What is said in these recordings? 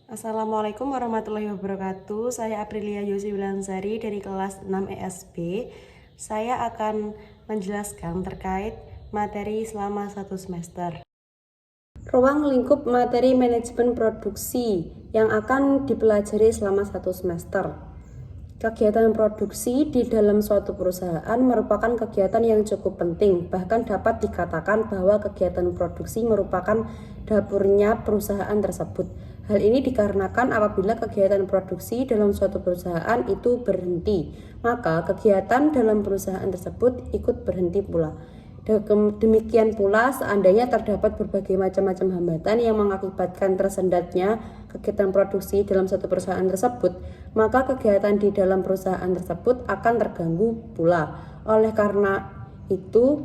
Assalamualaikum warahmatullahi wabarakatuh. Saya Aprilia Yosi Wilansari dari kelas 6 ESB. Saya akan menjelaskan terkait materi selama 1 semester. Ruang lingkup materi manajemen produksi yang akan dipelajari selama 1 semester. Kegiatan produksi di dalam suatu perusahaan merupakan kegiatan yang cukup penting, bahkan dapat dikatakan bahwa kegiatan produksi merupakan dapurnya perusahaan tersebut. Hal ini dikarenakan apabila kegiatan produksi dalam suatu perusahaan itu berhenti, maka kegiatan dalam perusahaan tersebut ikut berhenti pula. Demikian pula seandainya terdapat berbagai macam-macam hambatan yang mengakibatkan tersendatnya kegiatan produksi dalam satu perusahaan tersebut, maka kegiatan di dalam perusahaan tersebut akan terganggu pula. Oleh karena itu,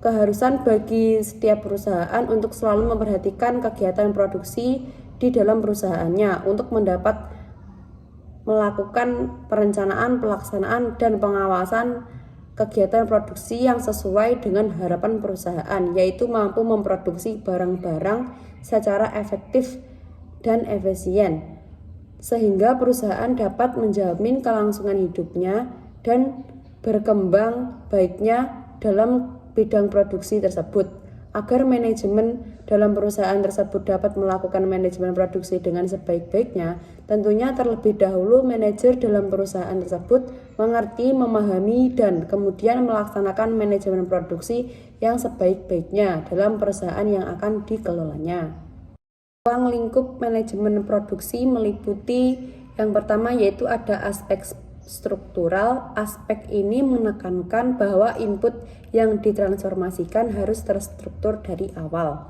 keharusan bagi setiap perusahaan untuk selalu memperhatikan kegiatan produksi di dalam perusahaannya untuk mendapat melakukan perencanaan, pelaksanaan, dan pengawasan kegiatan produksi yang sesuai dengan harapan perusahaan, yaitu mampu memproduksi barang-barang secara efektif dan efisien, sehingga perusahaan dapat menjamin kelangsungan hidupnya dan berkembang baiknya dalam bidang produksi tersebut. Agar manajemen dalam perusahaan tersebut dapat melakukan manajemen produksi dengan sebaik-baiknya, tentunya terlebih dahulu manajer dalam perusahaan tersebut mengerti, memahami, dan kemudian melaksanakan manajemen produksi yang sebaik-baiknya dalam perusahaan yang akan dikelolanya. Ruang lingkup manajemen produksi meliputi yang pertama yaitu ada aspek struktural. Aspek ini menekankan bahwa input yang ditransformasikan harus terstruktur dari awal.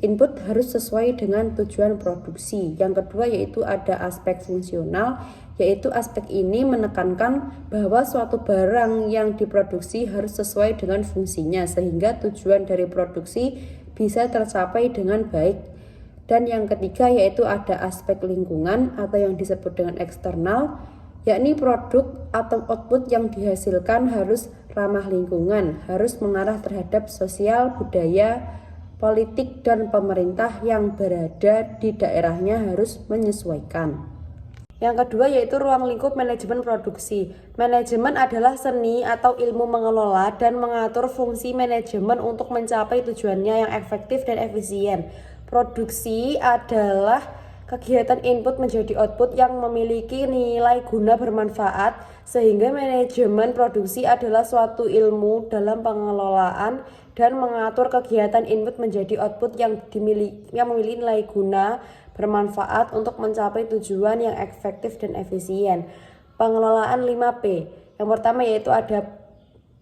Input harus sesuai dengan tujuan produksi. Yang kedua yaitu ada aspek fungsional, yaitu aspek ini menekankan bahwa suatu barang yang diproduksi harus sesuai dengan fungsinya sehingga tujuan dari produksi bisa tercapai dengan baik. Dan yang ketiga yaitu ada aspek lingkungan atau yang disebut dengan eksternal, yakni produk atau output yang dihasilkan harus ramah lingkungan, harus mengarah terhadap sosial, budaya, politik, dan pemerintah yang berada di daerahnya harus menyesuaikan. Yang kedua yaitu ruang lingkup manajemen produksi. Manajemen adalah seni atau ilmu mengelola dan mengatur fungsi manajemen untuk mencapai tujuannya yang efektif dan efisien. Produksi adalah kegiatan input menjadi output yang memiliki nilai guna bermanfaat, sehingga manajemen produksi adalah suatu ilmu dalam pengelolaan dan mengatur kegiatan input menjadi output yang memiliki nilai guna bermanfaat untuk mencapai tujuan yang efektif dan efisien. Pengelolaan 5P. Yang pertama yaitu ada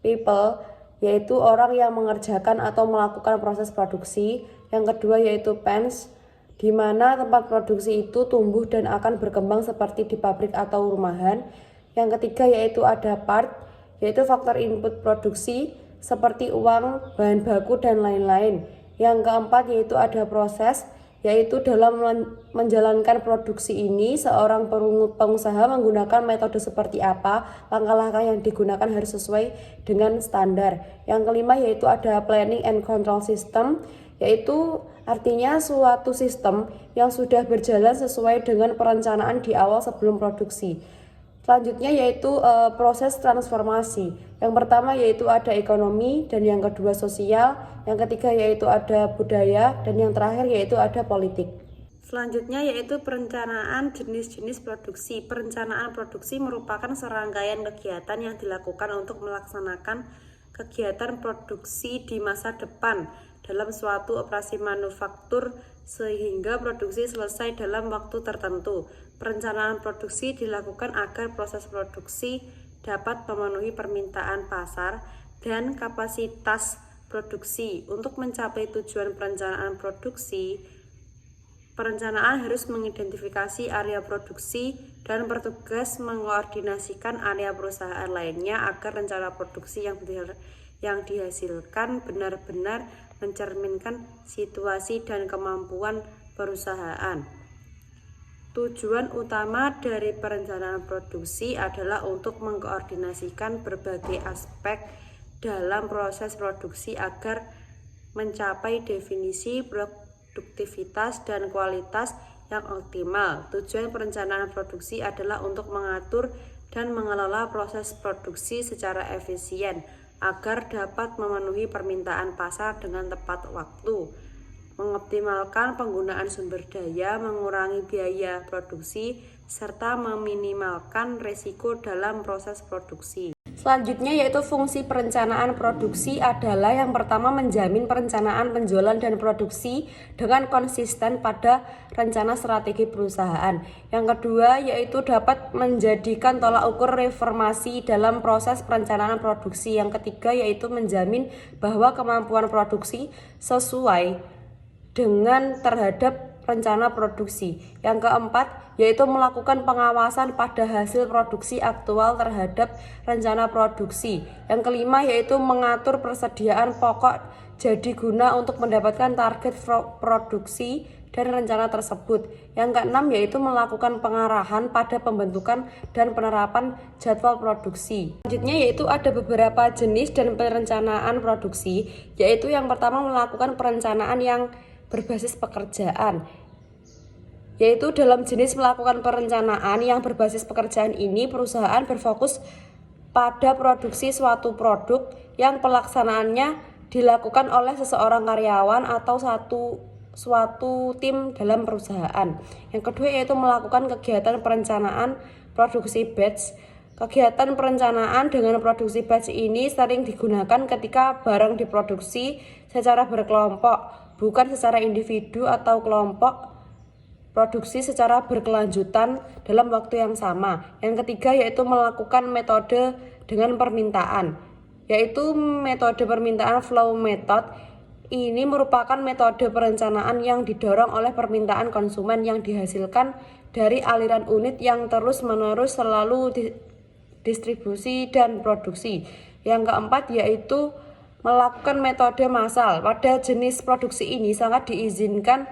people, yaitu orang yang mengerjakan atau melakukan proses produksi. Yang kedua yaitu pens, di mana tempat produksi itu tumbuh dan akan berkembang seperti di pabrik atau rumahan. Yang ketiga yaitu ada part, yaitu faktor input produksi seperti uang, bahan baku, dan lain-lain. Yang keempat yaitu ada proses, yaitu dalam menjalankan produksi ini seorang pengusaha menggunakan metode seperti apa, langkah-langkah yang digunakan harus sesuai dengan standar. Yang kelima yaitu ada planning and control system, yaitu artinya suatu sistem yang sudah berjalan sesuai dengan perencanaan di awal sebelum produksi. Selanjutnya yaitu proses transformasi. Yang pertama yaitu ada ekonomi, dan yang kedua sosial, yang ketiga yaitu ada budaya, dan yang terakhir yaitu ada politik. Selanjutnya yaitu perencanaan jenis-jenis produksi. Perencanaan produksi merupakan serangkaian kegiatan yang dilakukan untuk melaksanakan kegiatan produksi di masa depan dalam suatu operasi manufaktur sehingga produksi selesai dalam waktu tertentu. Perencanaan produksi dilakukan agar proses produksi dapat memenuhi permintaan pasar dan kapasitas produksi. Untuk mencapai tujuan perencanaan produksi, perencanaan harus mengidentifikasi area produksi dan bertugas mengkoordinasikan area perusahaan lainnya agar rencana produksi yang dihasilkan benar-benar mencerminkan situasi dan kemampuan perusahaan. Tujuan utama dari perencanaan produksi adalah untuk mengkoordinasikan berbagai aspek dalam proses produksi agar mencapai definisi produktivitas dan kualitas yang optimal. Tujuan perencanaan produksi adalah untuk mengatur dan mengelola proses produksi secara efisien agar dapat memenuhi permintaan pasar dengan tepat waktu, mengoptimalkan penggunaan sumber daya, mengurangi biaya produksi, serta meminimalkan risiko dalam proses produksi. Selanjutnya yaitu fungsi perencanaan produksi adalah yang pertama menjamin perencanaan penjualan dan produksi dengan konsisten pada rencana strategi perusahaan. Yang kedua yaitu dapat menjadikan tolak ukur reformasi dalam proses perencanaan produksi. Yang ketiga yaitu menjamin bahwa kemampuan produksi sesuai dengan terhadap rencana produksi. Yang keempat yaitu melakukan pengawasan pada hasil produksi aktual terhadap rencana produksi. Yang kelima yaitu mengatur persediaan pokok jadi guna untuk mendapatkan target produksi dan rencana tersebut. Yang keenam yaitu melakukan pengarahan pada pembentukan dan penerapan jadwal produksi. Selanjutnya yaitu ada beberapa jenis dan perencanaan produksi, yaitu yang pertama melakukan perencanaan yang berbasis pekerjaan, yaitu dalam jenis melakukan perencanaan yang berbasis pekerjaan ini perusahaan berfokus pada produksi suatu produk yang pelaksanaannya dilakukan oleh seseorang karyawan atau suatu tim dalam perusahaan. Yang kedua yaitu melakukan kegiatan perencanaan produksi batch. Kegiatan perencanaan dengan produksi batch ini sering digunakan ketika barang diproduksi secara berkelompok, bukan secara individu atau kelompok produksi secara berkelanjutan dalam waktu yang sama. Yang ketiga yaitu melakukan metode dengan permintaan, yaitu metode permintaan flow method. Ini merupakan metode perencanaan yang didorong oleh permintaan konsumen yang dihasilkan dari aliran unit yang terus-menerus selalu distribusi dan produksi. Yang keempat yaitu melakukan metode massal. Pada jenis produksi ini sangat diizinkan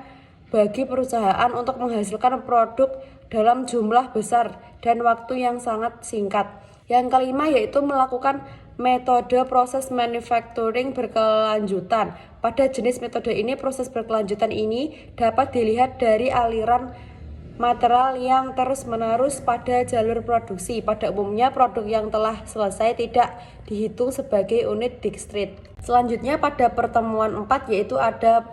bagi perusahaan untuk menghasilkan produk dalam jumlah besar dan waktu yang sangat singkat. Yang kelima yaitu melakukan metode proses manufacturing berkelanjutan. Pada jenis metode ini, proses berkelanjutan ini dapat dilihat dari aliran material yang terus-menerus pada jalur produksi. Pada umumnya produk yang telah selesai tidak dihitung sebagai unit discrete. Selanjutnya pada pertemuan 4 yaitu ada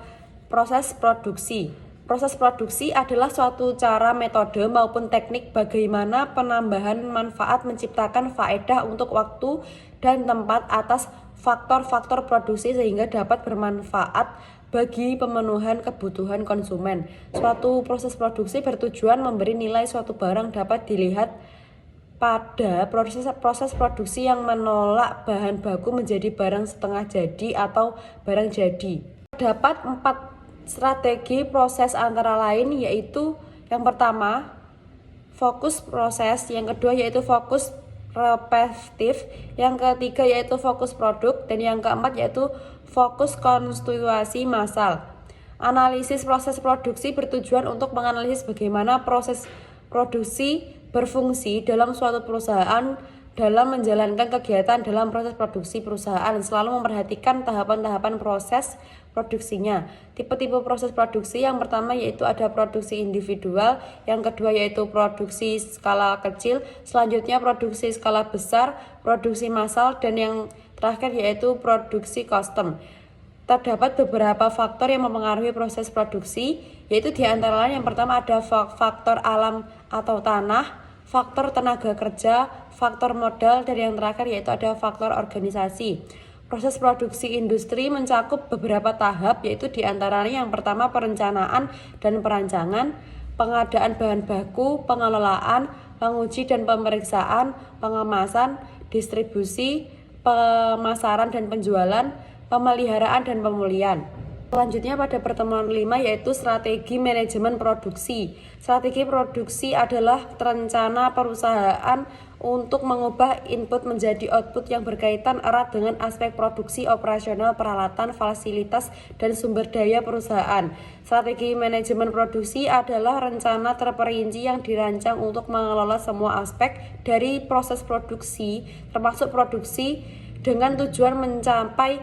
proses produksi. Proses produksi adalah suatu cara, metode maupun teknik bagaimana penambahan manfaat menciptakan faedah untuk waktu dan tempat atas faktor-faktor produksi sehingga dapat bermanfaat bagi pemenuhan kebutuhan konsumen. Suatu proses produksi bertujuan memberi nilai suatu barang dapat dilihat pada proses produksi yang menolak bahan baku menjadi barang setengah jadi atau barang jadi. Terdapat 4 strategi proses antara lain yaitu yang pertama fokus proses, yang kedua yaitu fokus repetitif, yang ketiga yaitu fokus produk, dan yang keempat yaitu fokus konstituasi massal. Analisis proses produksi bertujuan untuk menganalisis bagaimana proses produksi berfungsi dalam suatu perusahaan dalam menjalankan kegiatan dalam proses produksi perusahaan, selalu memperhatikan tahapan-tahapan proses produksinya. Tipe-tipe proses produksi yang pertama yaitu ada produksi individual, yang kedua yaitu produksi skala kecil, selanjutnya produksi skala besar, produksi massal, dan yang terakhir yaitu produksi custom. Terdapat beberapa faktor yang mempengaruhi proses produksi, yaitu diantaranya yang pertama ada faktor alam atau tanah, faktor tenaga kerja, faktor modal, dan yang terakhir yaitu ada faktor organisasi. Proses produksi industri mencakup beberapa tahap, yaitu diantaranya yang pertama perencanaan dan perancangan, pengadaan bahan baku, pengelolaan, penguji dan pemeriksaan, pengemasan, distribusi, pemasaran dan penjualan, pemeliharaan dan pemulihan. Selanjutnya pada pertemuan 5 yaitu strategi manajemen produksi. Strategi produksi adalah rencana perusahaan untuk mengubah input menjadi output yang berkaitan erat dengan aspek produksi, operasional, peralatan, fasilitas, dan sumber daya perusahaan. Strategi manajemen produksi adalah rencana terperinci yang dirancang untuk mengelola semua aspek dari proses produksi, termasuk produksi, dengan tujuan mencapai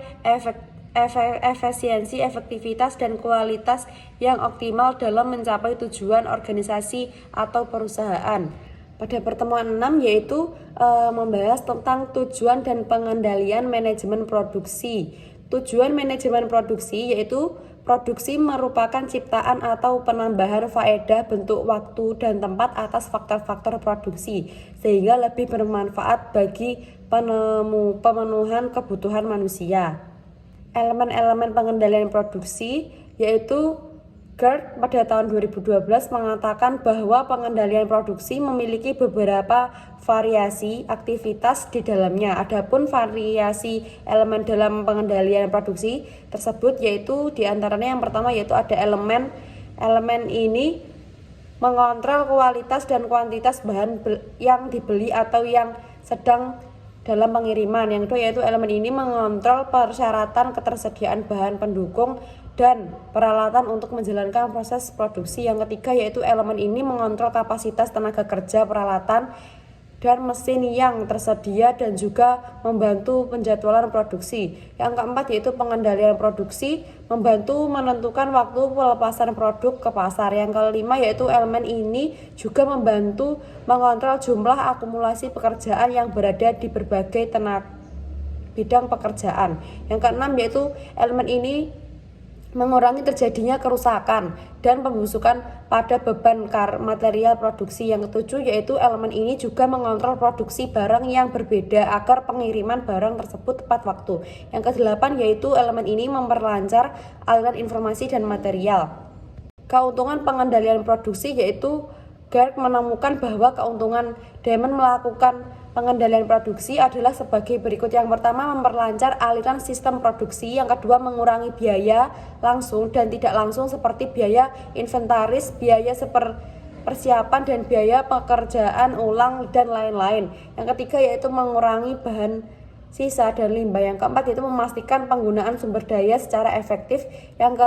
efisiensi, efektivitas, dan kualitas yang optimal dalam mencapai tujuan organisasi atau perusahaan. Pada pertemuan 6 yaitu membahas tentang tujuan dan pengendalian manajemen produksi. Tujuan manajemen produksi yaitu produksi merupakan ciptaan atau penambahan faedah bentuk waktu dan tempat atas faktor-faktor produksi sehingga lebih bermanfaat bagi pemenuhan kebutuhan manusia. Elemen-elemen pengendalian produksi yaitu GERD pada tahun 2012 mengatakan bahwa pengendalian produksi memiliki beberapa variasi aktivitas di dalamnya. Adapun variasi elemen dalam pengendalian produksi tersebut yaitu diantaranya yang pertama yaitu ada elemen ini mengontrol kualitas dan kuantitas bahan yang dibeli atau yang sedang dalam pengiriman. Yang kedua yaitu elemen ini mengontrol persyaratan ketersediaan bahan pendukung dan peralatan untuk menjalankan proses produksi. Yang ketiga yaitu elemen ini mengontrol kapasitas tenaga kerja, peralatan, dan mesin yang tersedia dan juga membantu penjadwalan produksi. Yang keempat yaitu pengendalian produksi membantu menentukan waktu pelepasan produk ke pasar. Yang kelima yaitu elemen ini juga membantu mengontrol jumlah akumulasi pekerjaan yang berada di berbagai bidang pekerjaan. Yang keenam yaitu elemen ini mengurangi terjadinya kerusakan dan pembusukan pada beban material produksi. Yang ketujuh yaitu elemen ini juga mengontrol produksi barang yang berbeda agar pengiriman barang tersebut tepat waktu. Yang kedelapan yaitu elemen ini memperlancar aliran informasi dan material. Keuntungan pengendalian produksi yaitu GERD menemukan bahwa keuntungan Diamond melakukan pengendalian produksi adalah sebagai berikut. Yang pertama, memperlancar aliran sistem produksi. Yang kedua, mengurangi biaya langsung dan tidak langsung seperti biaya inventaris, biaya persiapan, dan biaya pekerjaan ulang, dan lain-lain. Yang ketiga yaitu mengurangi bahan sisa dan limbah. Yang keempat yaitu memastikan penggunaan sumber daya secara efektif. Yang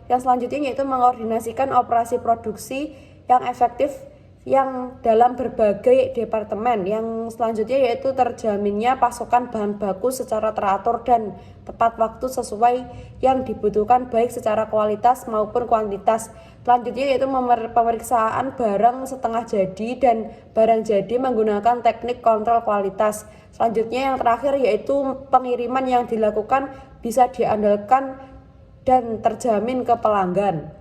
selanjutnya yaitu mengkoordinasikan operasi produksi yang efektif yang dalam berbagai departemen. Yang selanjutnya yaitu terjaminnya pasokan bahan baku secara teratur dan tepat waktu sesuai yang dibutuhkan baik secara kualitas maupun kuantitas. Selanjutnya yaitu pemeriksaan barang setengah jadi dan barang jadi menggunakan teknik kontrol kualitas. Selanjutnya yang terakhir yaitu pengiriman yang dilakukan bisa diandalkan dan terjamin ke pelanggan.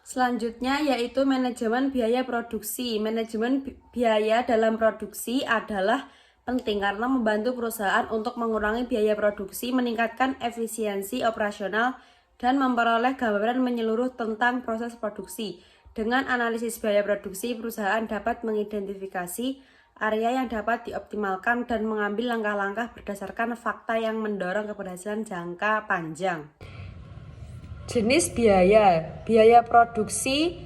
Selanjutnya yaitu manajemen biaya produksi. Manajemen biaya dalam produksi adalah penting karena membantu perusahaan untuk mengurangi biaya produksi, meningkatkan efisiensi operasional, dan memperoleh gambaran menyeluruh tentang proses produksi. Dengan analisis biaya produksi, perusahaan dapat mengidentifikasi area yang dapat dioptimalkan dan mengambil langkah-langkah berdasarkan fakta yang mendorong keberhasilan jangka panjang. Jenis biaya produksi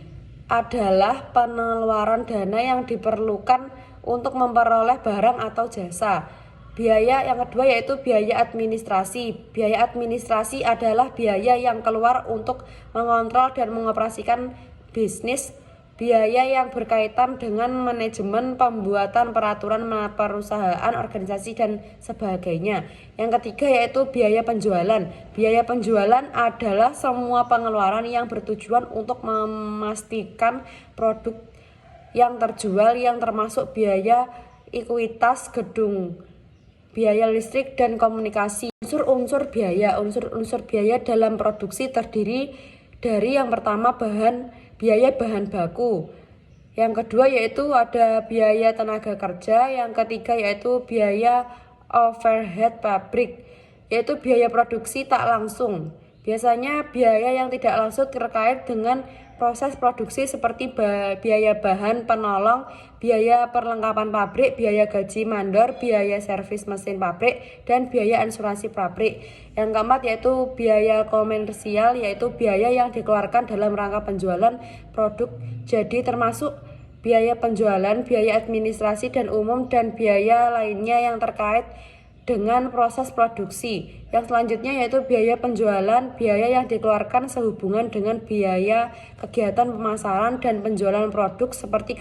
adalah pengeluaran dana yang diperlukan untuk memperoleh barang atau jasa. Biaya yang kedua yaitu biaya administrasi. Biaya administrasi adalah biaya yang keluar untuk mengontrol dan mengoperasikan bisnis. Biaya yang berkaitan dengan manajemen, pembuatan peraturan perusahaan, organisasi, dan sebagainya. Yang ketiga yaitu biaya penjualan. Biaya penjualan adalah semua pengeluaran yang bertujuan untuk memastikan produk yang terjual, yang termasuk biaya ekuitas gedung, biaya listrik, dan komunikasi. Unsur-unsur biaya dalam produksi terdiri dari yang pertama biaya bahan baku. Yang kedua yaitu ada biaya tenaga kerja. Yang ketiga yaitu biaya overhead pabrik, yaitu biaya produksi tak langsung. Biasanya biaya yang tidak langsung terkait dengan proses produksi seperti biaya bahan penolong, biaya perlengkapan pabrik, biaya gaji mandor, biaya servis mesin pabrik, dan biaya asuransi pabrik. Yang keempat yaitu biaya komersial, yaitu biaya yang dikeluarkan dalam rangka penjualan produk jadi termasuk biaya penjualan, biaya administrasi dan umum, dan biaya lainnya yang terkait dengan proses produksi. Yang selanjutnya yaitu biaya penjualan, biaya yang dikeluarkan sehubungan dengan biaya kegiatan pemasaran dan penjualan produk seperti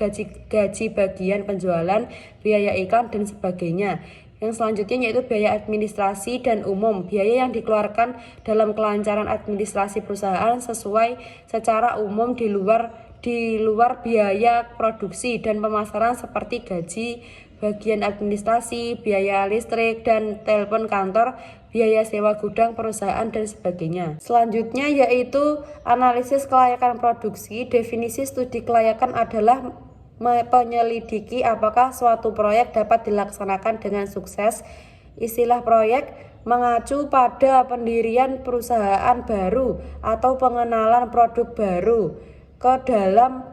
gaji bagian penjualan, biaya iklan, dan sebagainya. Yang selanjutnya yaitu biaya administrasi dan umum, biaya yang dikeluarkan dalam kelancaran administrasi perusahaan sesuai secara umum di luar biaya produksi dan pemasaran seperti gaji, bagian administrasi, biaya listrik dan telepon kantor, biaya sewa gudang perusahaan dan sebagainya. Selanjutnya yaitu analisis kelayakan produksi. Definisi studi kelayakan adalah penyelidiki apakah suatu proyek dapat dilaksanakan dengan sukses. Istilah proyek mengacu pada pendirian perusahaan baru atau pengenalan produk baru ke dalam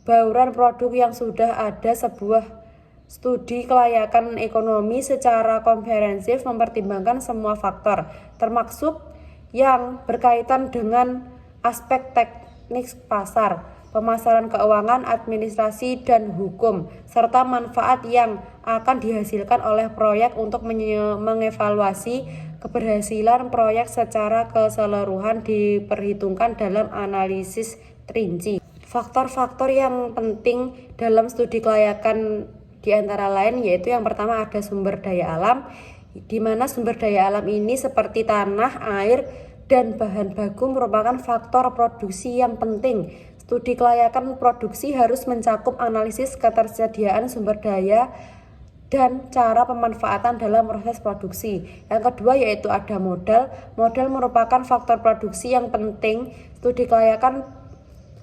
bauran produk yang sudah ada. Sebuah studi kelayakan ekonomi secara komprehensif mempertimbangkan semua faktor, termasuk yang berkaitan dengan aspek teknis pasar, pemasaran keuangan, administrasi, dan hukum, serta manfaat yang akan dihasilkan oleh proyek untuk mengevaluasi keberhasilan proyek secara keseluruhan diperhitungkan dalam analisis rinci. Faktor-faktor yang penting dalam studi kelayakan di antara lain yaitu yang pertama ada sumber daya alam, di mana sumber daya alam ini seperti tanah, air, dan bahan baku merupakan faktor produksi yang penting. Studi kelayakan produksi harus mencakup analisis ketersediaan sumber daya dan cara pemanfaatan dalam proses produksi. Yang kedua yaitu ada modal. Modal merupakan faktor produksi yang penting. Studi kelayakan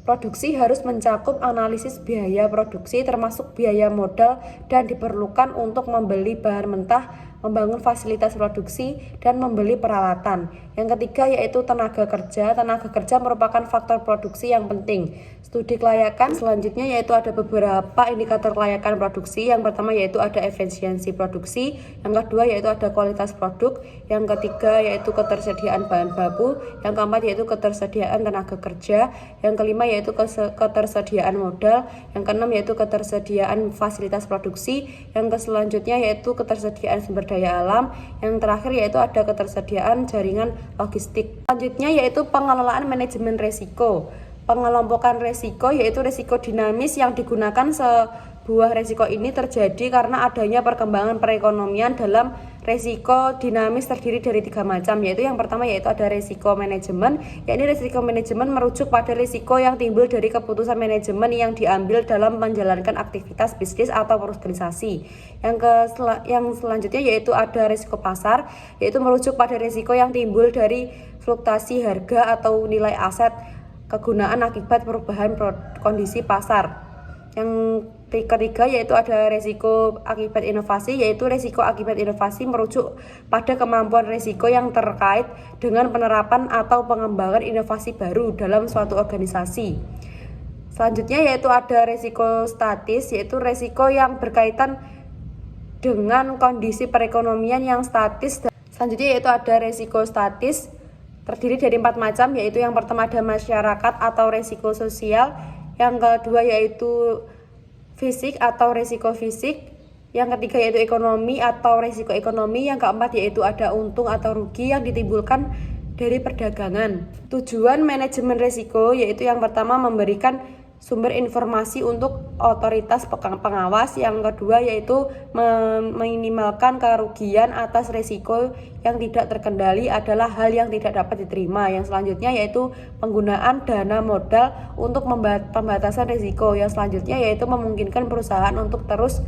produksi harus mencakup analisis biaya produksi termasuk biaya modal dan diperlukan untuk membeli bahan mentah, membangun fasilitas produksi, dan membeli peralatan. Yang ketiga yaitu tenaga kerja. Tenaga kerja merupakan faktor produksi yang penting. Studi kelayakan selanjutnya yaitu ada beberapa indikator kelayakan produksi. Yang pertama yaitu ada efisiensi produksi, yang kedua yaitu ada kualitas produk, yang ketiga yaitu ketersediaan bahan baku, yang keempat yaitu ketersediaan tenaga kerja, yang kelima yaitu ketersediaan modal, yang keenam yaitu ketersediaan fasilitas produksi, yang selanjutnya yaitu ketersediaan sumber daya alam, yang terakhir yaitu ada ketersediaan jaringan logistik. Selanjutnya yaitu pengelolaan manajemen risiko. Pengelompokan risiko yaitu risiko dinamis yang digunakan. Sebuah risiko ini terjadi karena adanya perkembangan perekonomian. Dalam risiko dinamis terdiri dari 3 macam, yaitu yang pertama yaitu ada risiko manajemen. Yakni risiko manajemen merujuk pada risiko yang timbul dari keputusan manajemen yang diambil dalam menjalankan aktivitas bisnis atau organisasi. Yang selanjutnya yaitu ada risiko pasar, yaitu merujuk pada risiko yang timbul dari fluktuasi harga atau nilai aset kegunaan akibat perubahan kondisi pasar. Yang ketiga yaitu ada risiko akibat inovasi, yaitu risiko akibat inovasi merujuk pada kemampuan risiko yang terkait dengan penerapan atau pengembangan inovasi baru dalam suatu organisasi. Selanjutnya yaitu ada risiko statis, yaitu risiko yang berkaitan dengan kondisi perekonomian yang statis. Selanjutnya yaitu ada risiko statis terdiri dari 4 macam, yaitu yang pertama ada masyarakat atau risiko sosial, yang kedua yaitu fisik atau risiko fisik, yang ketiga yaitu ekonomi atau risiko ekonomi, yang keempat yaitu ada untung atau rugi yang ditimbulkan dari perdagangan. Tujuan manajemen risiko yaitu yang pertama memberikan sumber informasi untuk otoritas pengawas, yang kedua yaitu meminimalkan kerugian atas risiko yang tidak terkendali adalah hal yang tidak dapat diterima. Yang selanjutnya yaitu penggunaan dana modal untuk pembatasan risiko. Yang selanjutnya yaitu memungkinkan perusahaan untuk terus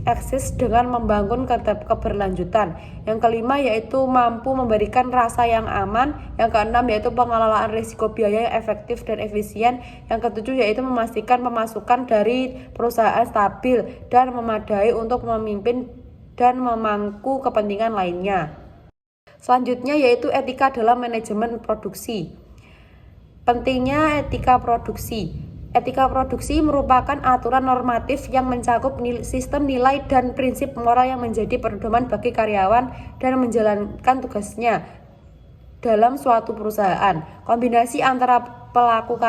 eksis dengan membangun keberlanjutan. Yang kelima yaitu mampu memberikan rasa yang aman. Yang keenam yaitu pengelolaan risiko biaya yang efektif dan efisien. Yang ketujuh yaitu memastikan pemasukan dari perusahaan stabil dan memadai untuk memimpin dan memangku kepentingan lainnya. Selanjutnya yaitu etika dalam manajemen produksi. Pentingnya etika produksi. Etika produksi merupakan aturan normatif yang mencakup sistem nilai dan prinsip moral yang menjadi pedoman bagi karyawan dan menjalankan tugasnya dalam suatu perusahaan. Kombinasi antara pelaku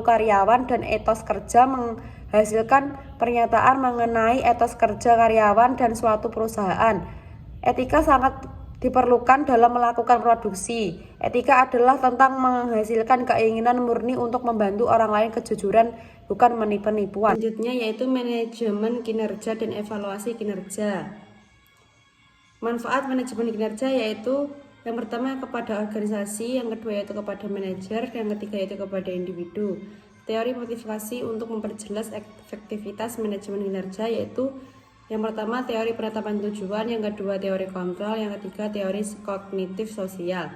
karyawan dan etos kerja menghasilkan pernyataan mengenai etos kerja karyawan dan suatu perusahaan. Etika sangat diperlukan dalam melakukan produksi. Etika adalah tentang menghasilkan keinginan murni untuk membantu orang lain, kejujuran, bukan penipuan. Selanjutnya yaitu manajemen kinerja dan evaluasi kinerja. Manfaat manajemen kinerja yaitu yang pertama kepada organisasi, yang kedua yaitu kepada manajer, yang ketiga yaitu kepada individu. Teori motivasi untuk memperjelas efektivitas manajemen kinerja yaitu yang pertama teori penetapan tujuan, yang kedua teori kontrol, yang ketiga teori kognitif sosial.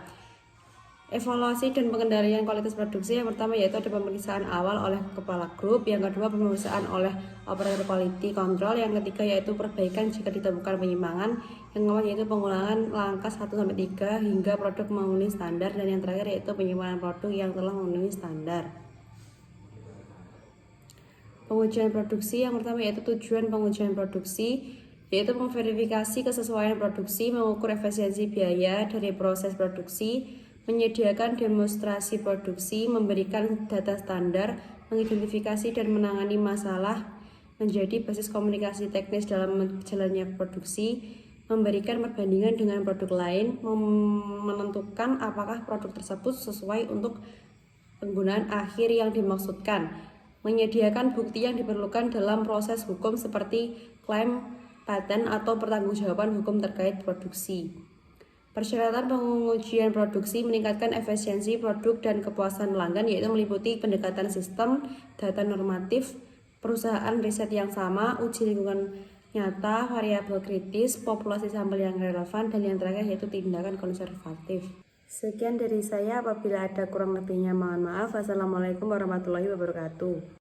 Evaluasi dan pengendalian kualitas produksi, yang pertama yaitu ada pemeriksaan awal oleh kepala grup, yang kedua pemeriksaan oleh operator quality control, yang ketiga yaitu perbaikan jika ditemukan penyimpangan, yang keempat yaitu pengulangan langkah 1-3 hingga produk memenuhi standar, dan yang terakhir yaitu penyimpanan produk yang telah memenuhi standar. Pengujian produksi, yang pertama yaitu tujuan pengujian produksi yaitu memverifikasi kesesuaian produksi, mengukur efisiensi biaya dari proses produksi, menyediakan demonstrasi produksi, memberikan data standar, mengidentifikasi dan menangani masalah, menjadi basis komunikasi teknis dalam jalannya produksi, memberikan perbandingan dengan produk lain, menentukan apakah produk tersebut sesuai untuk penggunaan akhir yang dimaksudkan, menyediakan bukti yang diperlukan dalam proses hukum seperti klaim paten atau pertanggungjawaban hukum terkait produksi. Persyaratan pengujian produksi meningkatkan efisiensi produk dan kepuasan pelanggan yaitu meliputi pendekatan sistem, data normatif, perusahaan riset yang sama, uji lingkungan nyata, variabel kritis, populasi sampel yang relevan, dan yang terakhir yaitu tindakan konservatif. Sekian dari saya, apabila ada kurang lebihnya mohon maaf. Wassalamualaikum warahmatullahi wabarakatuh.